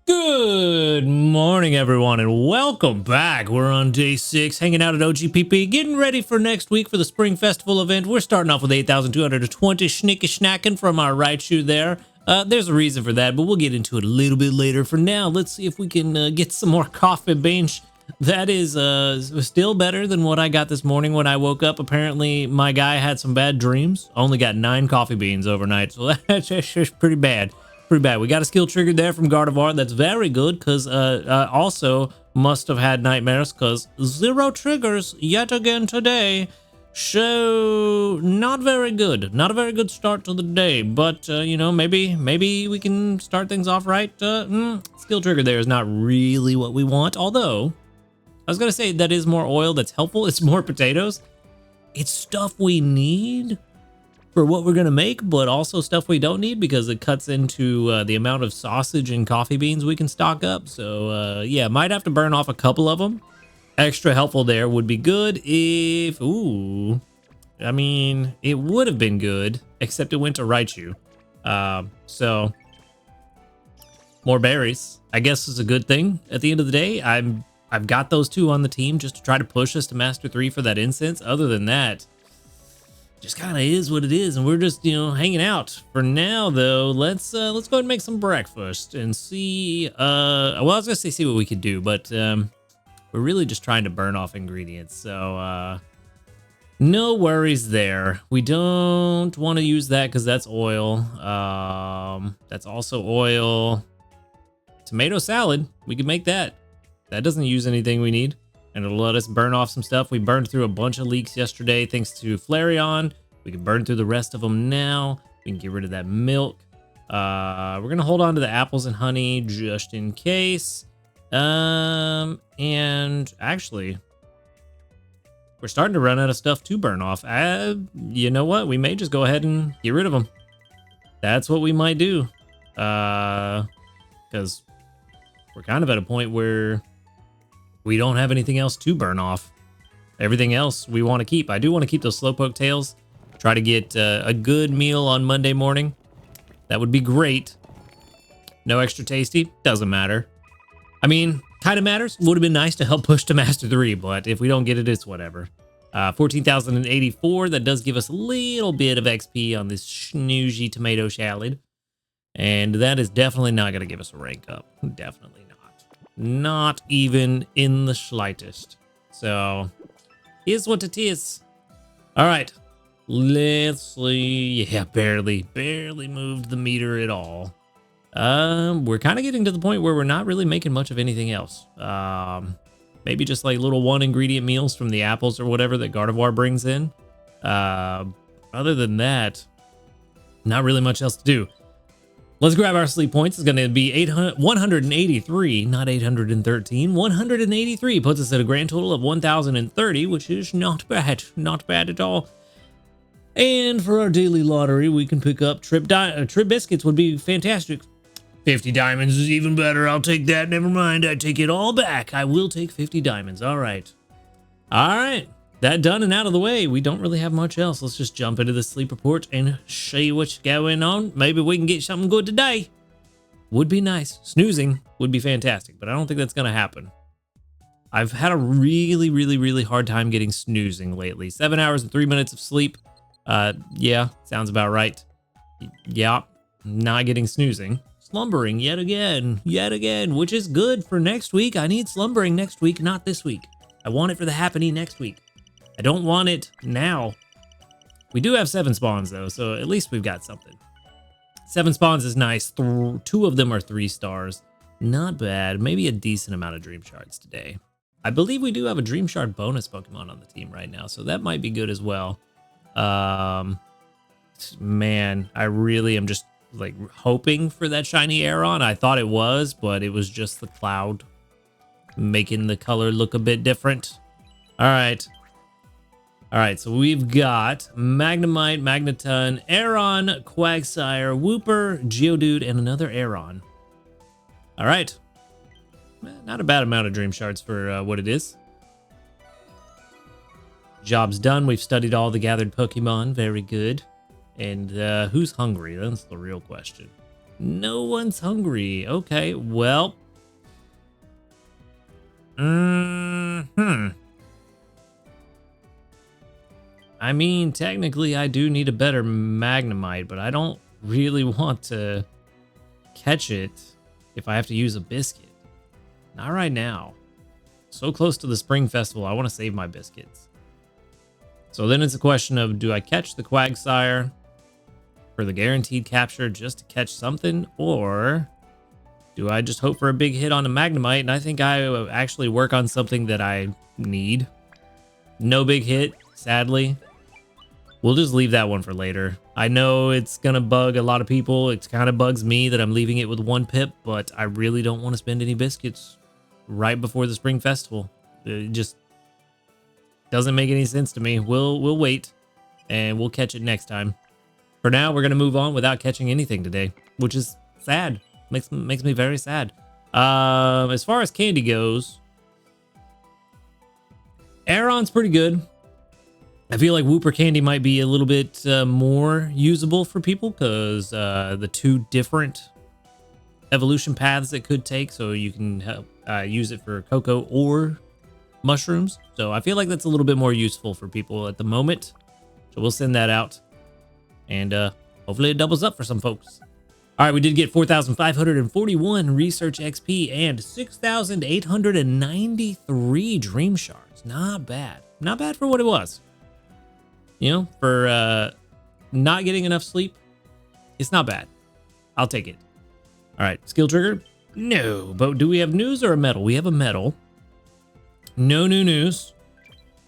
Good morning, everyone, and welcome back. We're on day 6, hanging out at OGPP, getting ready for next week for the Spring Festival event. We're starting off with 8,220 schnicky snacking from our Raichu there. There's a reason for that, but we'll get into it a little bit later. For now, let's see if we can get some more coffee beans. That is still better than what I got this morning when I woke up. Apparently, my guy had some bad dreams. Only got 9 coffee beans overnight, so that's just pretty bad. Pretty bad. We got a skill triggered there from Gardevoir. That's very good because also must have had nightmares because 0 triggers yet again today. So not very good. Not a very good start to the day. But you know, maybe we can start things off right. Skill trigger there is not really what we want. Although I was gonna say that is more oil. That's helpful. It's more potatoes. It's stuff we need for what we're gonna make, but also stuff we don't need because it cuts into the amount of sausage and coffee beans we can stock up. So yeah, might have to burn off a couple of them. Extra helpful there would be good if, ooh, I mean, it would have been good, except it went to Raichu. So more berries, I guess, is a good thing at the end of the day. I've got those 2 on the team just to try to push us to Master 3 for that incense. Other than that, just kind of is what it is, and we're just, you know, hanging out. For now, though, let's go ahead and make some breakfast and see, well, I was gonna say see what we could do, but we're really just trying to burn off ingredients, so no worries there. We don't want to use that because that's oil. That's also oil. Tomato salad, we could make that. That doesn't use anything we need, and it'll let us burn off some stuff. We burned through a bunch of leeks yesterday thanks to Flareon. We can burn through the rest of them now. We can get rid of that milk. We're gonna hold on to the apples and honey just in case. And actually, we're starting to run out of stuff to burn off. You know what? We may just go ahead and get rid of them. That's what we might do. Because we're kind of at a point where we don't have anything else to burn off. Everything else we want to keep. I do want to keep those Slowpoke tails. Try to get a good meal on Monday morning. That would be great. No extra tasty. Doesn't matter. I mean, kind of matters. Would have been nice to help push to Master 3, but if we don't get it, it's whatever. 14,084. That does give us a little bit of XP on this snoozy tomato salad. And that is definitely not going to give us a rank up. Definitely not. Not even in the slightest. So, here's what it is. All right. Let's see. Yeah, barely moved the meter at all. We're kind of getting to the point where we're not really making much of anything else. Maybe just like little 1 ingredient meals from the apples or whatever that Gardevoir brings in. Other than that, not really much else to do. Let's grab our sleep points. It's going to be 183, not 813. 183 puts us at a grand total of 1,030, which is not bad. Not bad at all. And for our daily lottery, we can pick up Trip Biscuits would be fantastic. 50 diamonds is even better. I'll take that. Never mind. I take it all back. I will take 50 diamonds. All right. All right. That done and out of the way, we don't really have much else. Let's just jump into the sleep report and see what's going on. Maybe we can get something good today. Would be nice. Snoozing would be fantastic, but I don't think that's going to happen. I've had a really hard time getting snoozing lately. 7 hours and 3 minutes of sleep. Yeah, sounds about right. Yeah, not getting snoozing. Slumbering yet again, which is good for next week. I need slumbering next week, not this week. I want it for the happening next week. I don't want it now. We do have 7 spawns, though, so at least we've got something. 7 spawns is nice. 2 of them are 3 stars. Not bad. Maybe a decent amount of Dream Shards today. I believe we do have a Dream Shard bonus Pokemon on the team right now, so that might be good as well. Man, I really am just, like, hoping for that shiny Aeron. I thought it was, but it was just the cloud making the color look a bit different. All right. All right, so we've got Magnemite, Magneton, Aeron, Quagsire, Wooper, Geodude, and another Aeron. All right. Not a bad amount of Dream Shards for what it is. Job's done. We've studied all the gathered Pokemon. Very good. And who's hungry? That's the real question. No one's hungry. Okay, well, I mean, technically I do need a better Magnemite, but I don't really want to catch it if I have to use a biscuit. Not right now. So close to the Spring Festival, I want to save my biscuits. So then it's a question of, do I catch the Quagsire for the guaranteed capture just to catch something, or do I just hope for a big hit on a Magnemite? And I think I will actually work on something that I need. No big hit, sadly. We'll just leave that one for later. I know it's going to bug a lot of people. It kind of bugs me that I'm leaving it with 1 pip, but I really don't want to spend any biscuits right before the Spring Festival. It just doesn't make any sense to me. We'll wait, and we'll catch it next time. For now, we're going to move on without catching anything today, which is sad. Makes me very sad. As far as candy goes, Aeron's pretty good. I feel like Wooper Candy might be a little bit more usable for people because the 2 different evolution paths it could take, so you can help, use it for cocoa or mushrooms. So I feel like that's a little bit more useful for people at the moment. So we'll send that out, and hopefully it doubles up for some folks. All right, we did get 4,541 research XP and 6,893 dream shards. Not bad. Not bad for what it was. You know, for not getting enough sleep, it's not bad. I'll take it. All right, skill trigger? No, but do we have news or a medal? We have a medal. No new news.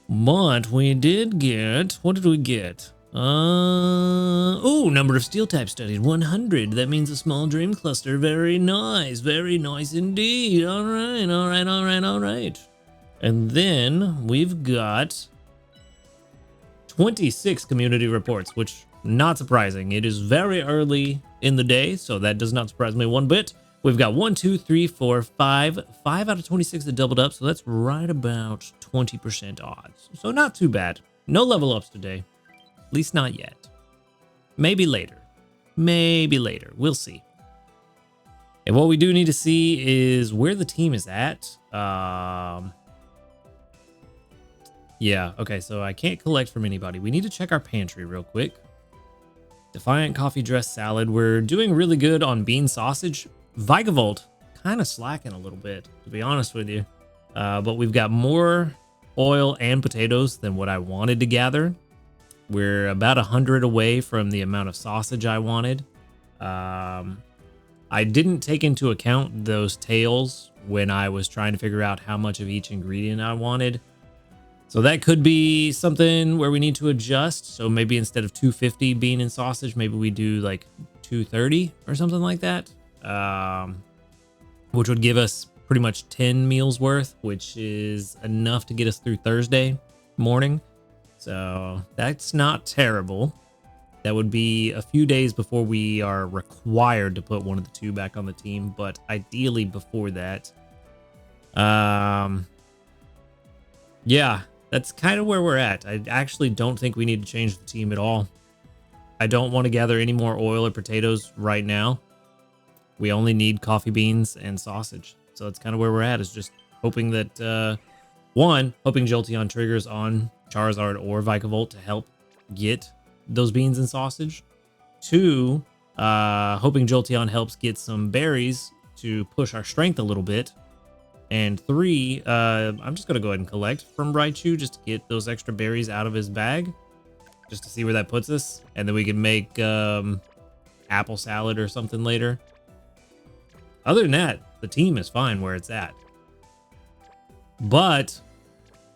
But we did get, what did we get? Oh, number of steel type studied, 100. That means a small dream cluster. Very nice indeed. All right. And then we've got 26 community reports, which not surprising. It is very early in the day, so that does not surprise me one bit. We've got 1, 2, 3, 4, 5 out of 26 that doubled up, so that's right about 20% odds. So not too bad. No level ups today, at least not yet. Maybe later. We'll see. And what we do need to see is where the team is at. Yeah, okay, so I can't collect from anybody. We need to check our pantry real quick. Defiant coffee dress salad. We're doing really good on bean sausage. Vigavolt, kind of slacking a little bit, to be honest with you. But we've got more oil and potatoes than what I wanted to gather. We're about 100 away from the amount of sausage I wanted. I didn't take into account those tails when I was trying to figure out how much of each ingredient I wanted. So that could be something where we need to adjust. So maybe instead of 250 bean and sausage, maybe we do like 230 or something like that. Which would give us pretty much 10 meals worth, which is enough to get us through Thursday morning. So that's not terrible. That would be a few days before we are required to put one of the 2 back on the team, but ideally before that. Yeah. That's kind of where we're at. I actually don't think we need to change the team at all. I don't want to gather any more oil or potatoes right now. We only need coffee beans and sausage. So that's kind of where we're at, is just hoping that, hoping Jolteon triggers on Charizard or Vikavolt to help get those beans and sausage. 2, hoping Jolteon helps get some berries to push our strength a little bit. And 3, I'm just going to go ahead and collect from Raichu just to get those extra berries out of his bag, just to see where that puts us. And then we can make apple salad or something later. Other than that, the team is fine where it's at. But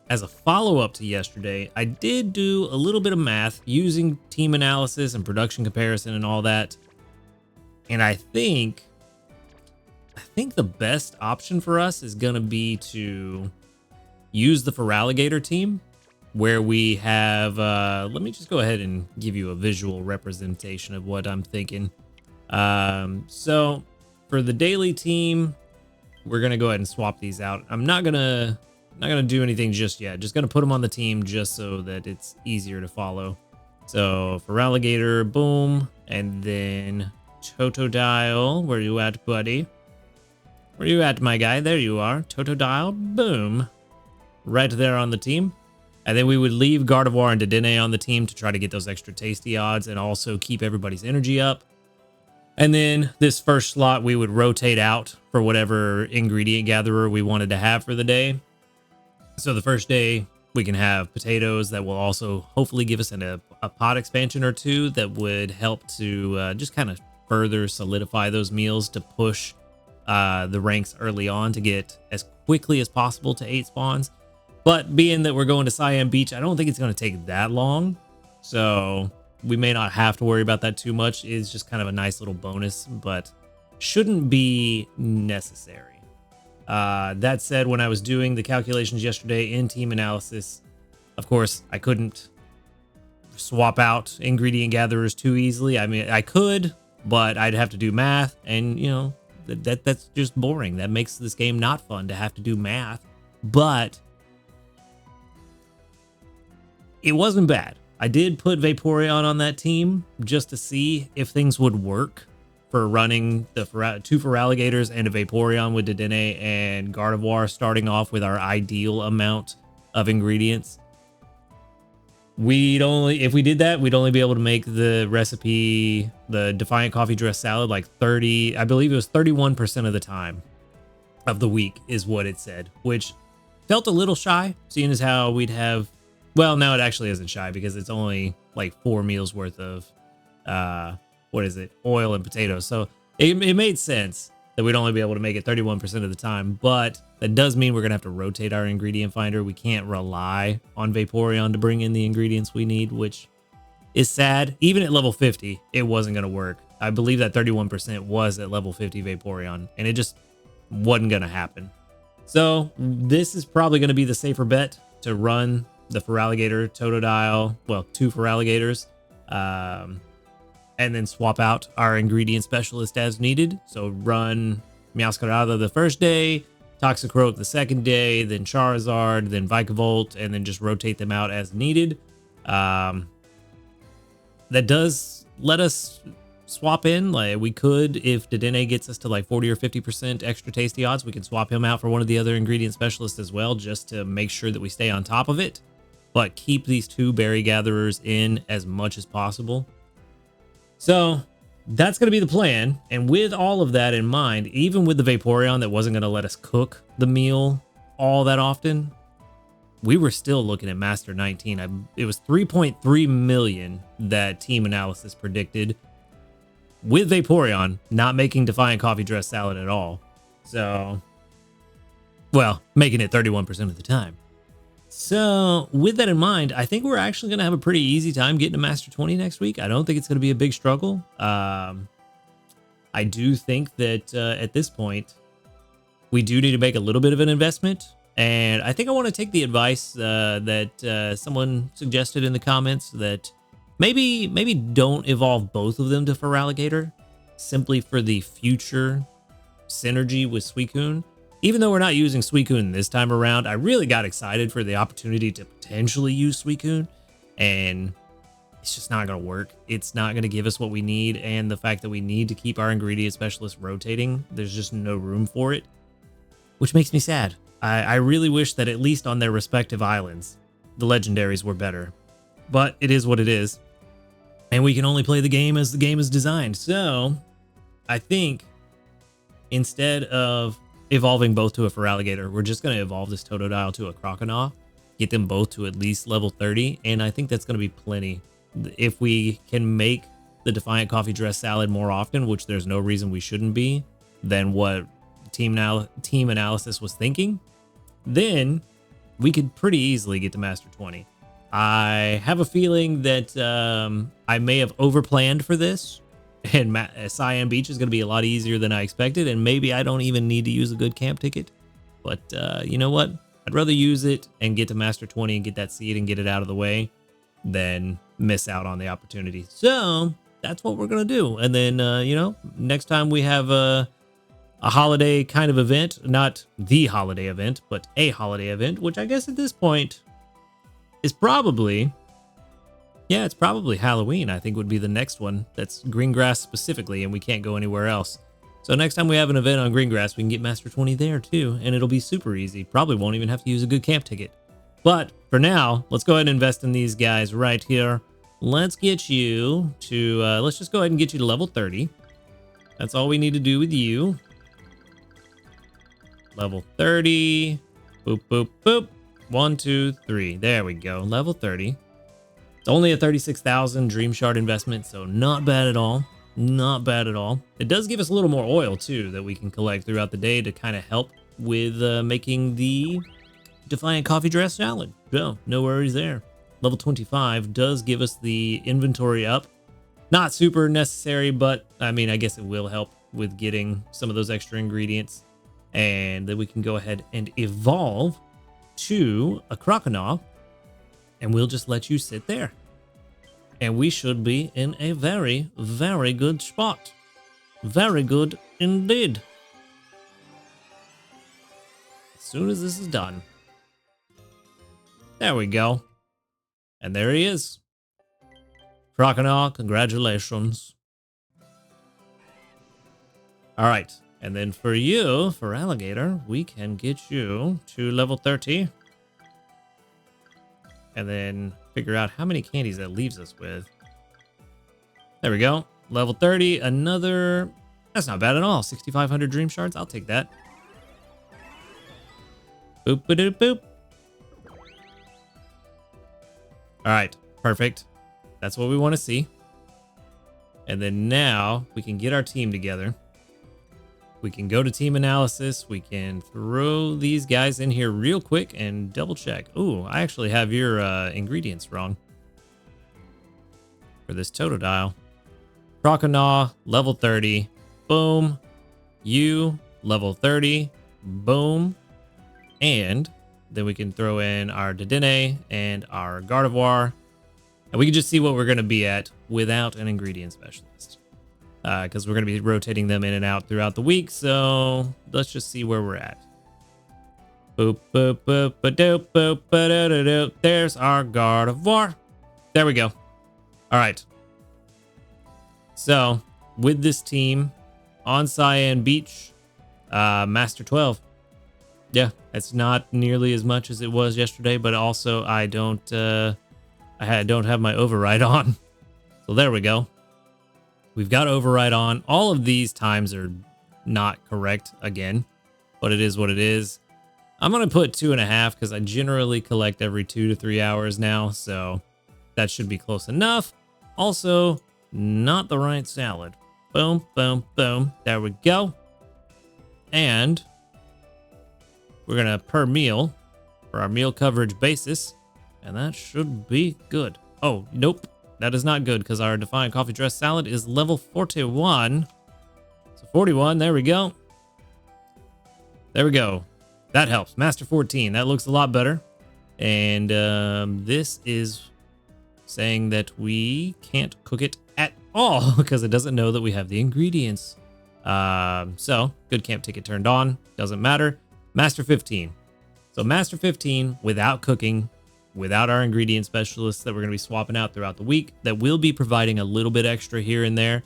as a follow-up to yesterday, I did do a little bit of math using team analysis and production comparison and all that. And I think the best option for us is going to be to use the Feraligatr team, where we have, let me just go ahead and give you a visual representation of what I'm thinking. So for the daily team, we're going to go ahead and swap these out. I'm not going to do anything just yet. Just going to put them on the team just so that it's easier to follow. So Feraligatr, boom. And then Totodile, where you at, buddy? Where you at, my guy? There you are. Totodile. Boom. Right there on the team. And then we would leave Gardevoir and Dedenne on the team to try to get those extra tasty odds and also keep everybody's energy up. And then this first slot, we would rotate out for whatever ingredient gatherer we wanted to have for the day. So the first day, we can have potatoes that will also hopefully give us a pot expansion or two that would help to just kind of further solidify those meals to push the ranks early on to get as quickly as possible to 8 spawns. But being that we're going to Cyan Beach, I don't think it's going to take that long. So we may not have to worry about that too much. It's just kind of a nice little bonus, but shouldn't be necessary. That said, when I was doing the calculations yesterday in team analysis, of course, I couldn't swap out ingredient gatherers too easily. I mean, I could, but I'd have to do math, and you know, that's just boring. That makes this game not fun to have to do math. But it wasn't bad. I did put Vaporeon on that team just to see if things would work for running the 2 Feraligatrs and a Vaporeon with Dedenne and Gardevoir, starting off with our ideal amount of ingredients. If we did that, we'd only be able to make the recipe, the Defiant Coffee Dress Salad, like 30, I believe it was 31% of the time of the week is what it said, which felt a little shy, seeing as how we'd have, well, now it actually isn't shy because it's only like 4 meals worth of, oil and potatoes. So it made sense that we'd only be able to make it 31% of the time, but that does mean we're gonna have to rotate our ingredient finder. We can't rely on Vaporeon to bring in the ingredients we need, which is sad. Even at level 50, it wasn't gonna work. I believe that 31% was at level 50 Vaporeon, and it just wasn't gonna happen. So this is probably gonna be the safer bet to run the Feraligatr, Totodile, well, 2 Feraligatrs, and then swap out our ingredient specialist as needed. So run Meowscarada the first day, Toxicroak the second day, then Charizard, then Vikavolt, and then just rotate them out as needed. That does let us swap in. Like we could, if Dedenne gets us to like 40 or 50% extra tasty odds, we can swap him out for one of the other ingredient specialists as well, just to make sure that we stay on top of it. But keep these 2 berry gatherers in as much as possible. So that's going to be the plan. And with all of that in mind, even with the Vaporeon that wasn't going to let us cook the meal all that often, we were still looking at Master 19. It was 3.3 million that team analysis predicted, with Vaporeon not making Defiant Coffee Dress Salad at all. So, well, making it 31% of the time. So with that in mind, I think we're actually going to have a pretty easy time getting to Master 20 next week. I don't think it's going to be a big struggle. I do think that at this point, we do need to make a little bit of an investment. And I think I want to take the advice that someone suggested in the comments that maybe don't evolve both of them to Feraligatr, simply for the future synergy with Suicune. Even though we're not using Suicune this time around, I really got excited for the opportunity to potentially use Suicune, and it's just not going to work. It's not going to give us what we need, and the fact that we need to keep our ingredient specialist rotating, there's just no room for it, which makes me sad. I really wish that at least on their respective islands, the legendaries were better, but it is what it is, and we can only play the game as the game is designed. So I think instead of evolving both to a Feraligatr, we're just going to evolve this Totodile to a Croconaw, get them both to at least level 30, and I think that's going to be plenty. If we can make the Defiant Coffee Dress Salad more often, which there's no reason we shouldn't be, than what team analysis was thinking, then we could pretty easily get to Master 20. I have a feeling that I may have overplanned for this, and Cyan Beach is going to be a lot easier than I expected, and maybe I don't even need to use a good camp ticket. But you know what? I'd rather use it and get to Master 20 and get that seed and get it out of the way than miss out on the opportunity. So that's what we're going to do. And then, next time we have a holiday kind of event, not the holiday event, but a holiday event, which I guess at this point is probably... yeah, it's probably Halloween, I think, would be the next one. That's green grass specifically, and we can't go anywhere else. So next time we have an event on Greengrass, we can get Master 20 there too, and it'll be super easy. Probably won't even have to use a good camp ticket. But for now, let's go ahead and invest in these guys right here. Let's get you to, let's just go ahead and get you to level 30. That's all we need to do with you. Level 30. Boop, boop, boop. 1, 2, 3. There we go. Level 30. It's only a 36,000 Dream Shard investment, so not bad at all. Not bad at all. It does give us a little more oil too that we can collect throughout the day to kind of help with making the Defiant Coffee Dress Salad. So no worries there. Level 25 does give us the inventory up. Not super necessary, but I mean, I guess it will help with getting some of those extra ingredients. And then we can go ahead and evolve to a Croconaw, and we'll just let you sit there. And we should be in a very, very good spot. Very good indeed. As soon as this is done. There we go. And there he is. Croconaw, congratulations. All right. And then for you, for Alligator, we can get you to level 30. And then figure out how many candies that leaves us with. There we go. Level 30, another... That's not bad at all. 6,500 Dream Shards. I'll take that. Boop, ba doop, boop. All right, perfect. That's what we want to see. And then now we can get our team together. We can go to team analysis. We can throw these guys in here real quick and double check. Ooh, I actually have your ingredients wrong for this Totodile. Croconaw, level 30. Boom. You, level 30. Boom. And then we can throw in our Dedenne and our Gardevoir. And we can just see what we're going to be at without an ingredient specialist. Because we're going to be rotating them in and out throughout the week. So let's just see where we're at. Boop, boop, boop, ba-doop, boop, ba-da-da-doop. There's our Gardevoir. There we go. All right. So with this team on Cyan Beach, Master 12. Yeah, it's not nearly as much as it was yesterday, but also I don't have my override on. So there we go. We've got override on. All of these times are not correct again, but it is what it is. I'm going to put 2.5 because I generally collect every 2 to 3 hours now, so that should be close enough. Also, not the right salad. Boom, boom, boom. There we go. And we're going to per meal for our meal coverage basis, and that should be good. Oh, nope. That is not good because our Defiant Coffee Dress Salad is level 41. So 41, there we go. There we go. That helps. Master 14, that looks a lot better. And this is saying that we can't cook it at all because it doesn't know that we have the ingredients. So good camp ticket turned on. Doesn't matter. Master 15. So Master 15 without cooking, without our ingredient specialists that we're going to be swapping out throughout the week, that will be providing a little bit extra here and there.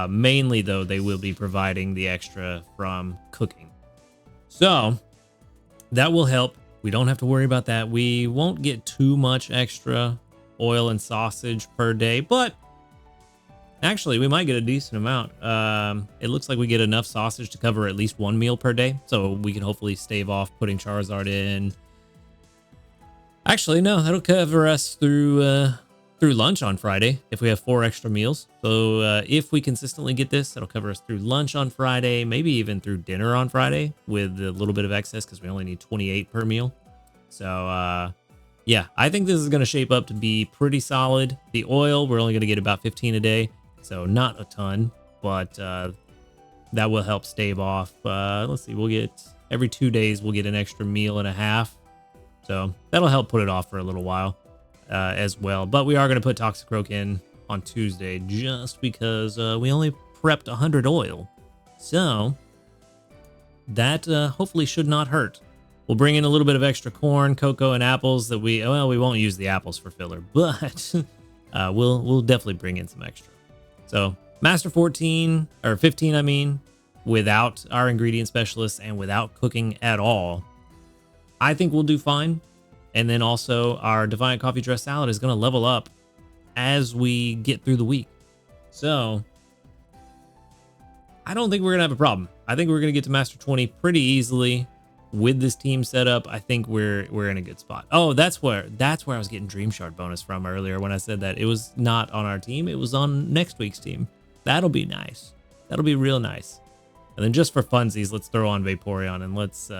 Mainly, though, they will be providing the extra from cooking. So that will help. We don't have to worry about that. We won't get too much extra oil and sausage per day, but actually, we might get a decent amount. It looks like we get enough sausage to cover at least one meal per day, so we can hopefully stave off putting Charizard in. Actually, no, that'll cover us through lunch on Friday if we have 4 extra meals. So if we consistently get this, that'll cover us through lunch on Friday, maybe even through dinner on Friday with a little bit of excess because we only need 28 per meal. So yeah, I think this is going to shape up to be pretty solid. The oil, we're only going to get about 15 a day, so not a ton, but that will help stave off. Let's see, we'll get every 2 days, we'll get an extra meal and a half. So that'll help put it off for a little while as well. But we are going to put Toxicroak in on Tuesday just because we only prepped 100 oil. So that hopefully should not hurt. We'll bring in a little bit of extra corn, cocoa, and apples that we won't use the apples for filler, but we'll definitely bring in some extra. So Master 14 or 15, I mean, without our ingredient specialists and without cooking at all, I think we'll do fine. And then also our Defiant Coffee Dress Salad is going to level up as we get through the week. So I don't think we're going to have a problem. I think we're going to get to Master 20 pretty easily with this team setup. I think we're in a good spot. Oh, that's where I was getting Dream Shard bonus from earlier when I said that it was not on our team. It was on next week's team. That'll be nice. That'll be real nice. And then just for funsies, let's throw on Vaporeon and let's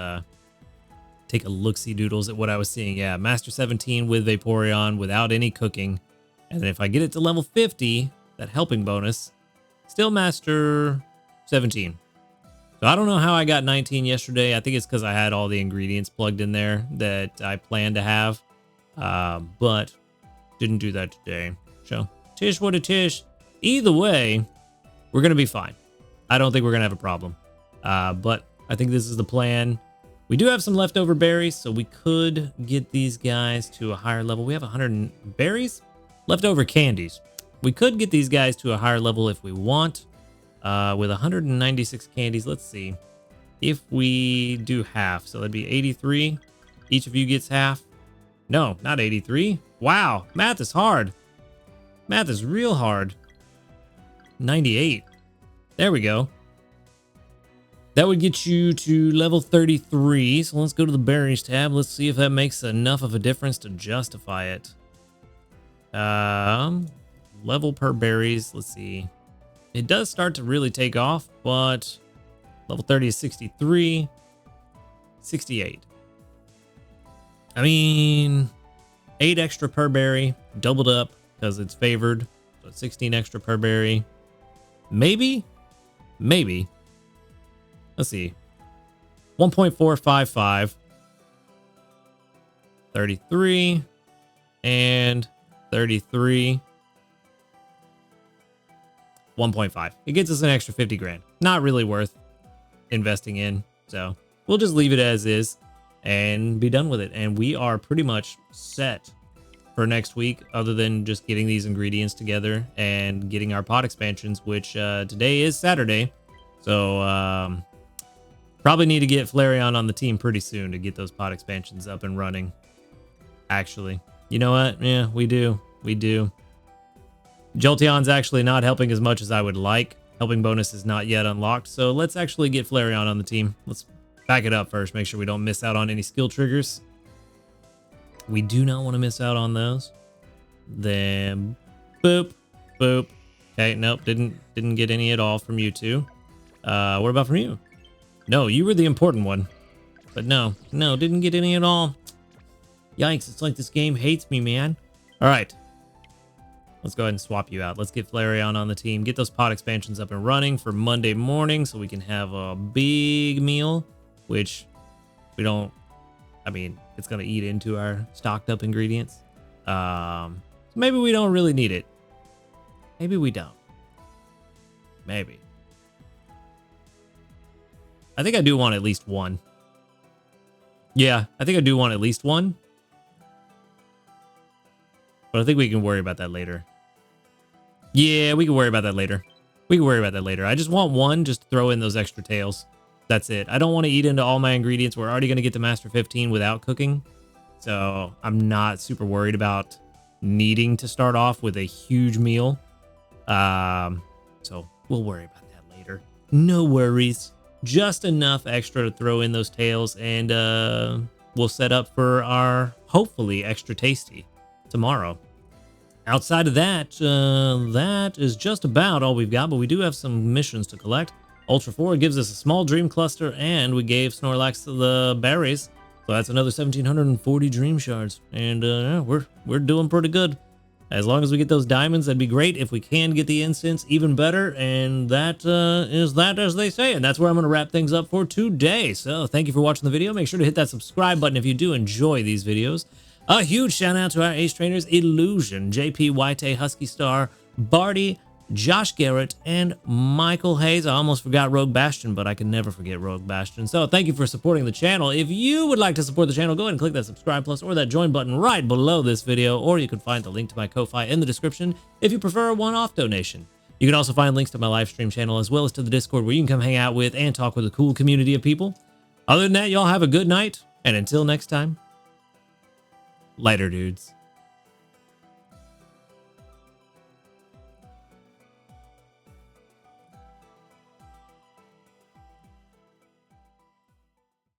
take a look-see doodles at what I was seeing. Yeah, Master 17 with Vaporeon without any cooking. And then if I get it to level 50, that helping bonus, still Master 17. So I don't know how I got 19 yesterday. I think it's because I had all the ingredients plugged in there that I planned to have. But didn't do that today. So tish what a tish. Either way, we're going to be fine. I don't think we're going to have a problem. But I think this is the plan. We do have some leftover berries, so we could get these guys to a higher level. We have 100 berries, leftover candies. We could get these guys to a higher level if we want. With 196 candies, let's see if we do half. So that'd be 83. Each of you gets half. No, not 83. Wow, math is hard. Math is real hard. 98. There we go. That would get you to level 33. So let's go to the berries tab. Let's see if that makes enough of a difference to justify it. Level per berries. Let's see. It does start to really take off, but level 30 is 63, 68. I mean, 8 extra per berry, doubled up because it's favored. So 16 extra per berry. Maybe. Let's see. 1.455, 33, and 33. 1.5. It gets us an extra 50 grand. Not really worth investing in. So we'll just leave it as is and be done with it. And we are pretty much set for next week, other than just getting these ingredients together and getting our pot expansions, which today is Saturday. So probably need to get Flareon on the team pretty soon to get those pot expansions up and running. Actually, you know what? Yeah, we do. Jolteon's actually not helping as much as I would like. Helping bonus is not yet unlocked, so let's actually get Flareon on the team. Let's back it up first, make sure we don't miss out on any skill triggers. We do not want to miss out on those. Then, boop, boop. Okay, nope, didn't get any at all from you two. What about from you? No, you were the important one. But no, didn't get any at all. Yikes, it's like this game hates me, man. All right. Let's go ahead and swap you out. Let's get Flareon on the team. Get those pot expansions up and running for Monday morning so we can have a big meal, which we don't... I mean, it's going to eat into our stocked up ingredients. Maybe we don't really need it. Maybe we don't. Maybe. I think I do want at least one. Yeah, I think I do want at least one. But I think we can worry about that later. Yeah, we can worry about that later. I just want one, just to throw in those extra tails. That's it. I don't want to eat into all my ingredients. We're already going to get to Master 15 without cooking. So I'm not super worried about needing to start off with a huge meal. So we'll worry about that later. No worries. Just enough extra to throw in those tails, and we'll set up for our hopefully extra tasty tomorrow. Outside of that, that is just about all we've got, but we do have some missions to collect. Ultra 4 gives us a small dream cluster, and we gave Snorlax the berries. So that's another 1,740 dream shards, and we're doing pretty good. As long as we get those diamonds, that'd be great. If we can get the incense, even better. And that is that, as they say. And that's where I'm going to wrap things up for today. So thank you for watching the video. Make sure to hit that subscribe button if you do enjoy these videos. A huge shout out to our ace trainers, Illusion, JP White, Husky Star, Barty, Josh Garrett, and Michael Hayes. I almost forgot Rogue Bastion, but I can never forget Rogue Bastion. So thank you for supporting the channel. If you would like to support the channel, go ahead and click that subscribe plus or that join button right below this video, or you can find the link to my Ko-Fi in the description if you prefer a one-off donation. You can also find links to my live stream channel as well as to the Discord where you can come hang out with and talk with a cool community of people. Other than that, y'all have a good night, and until next time, later, dudes.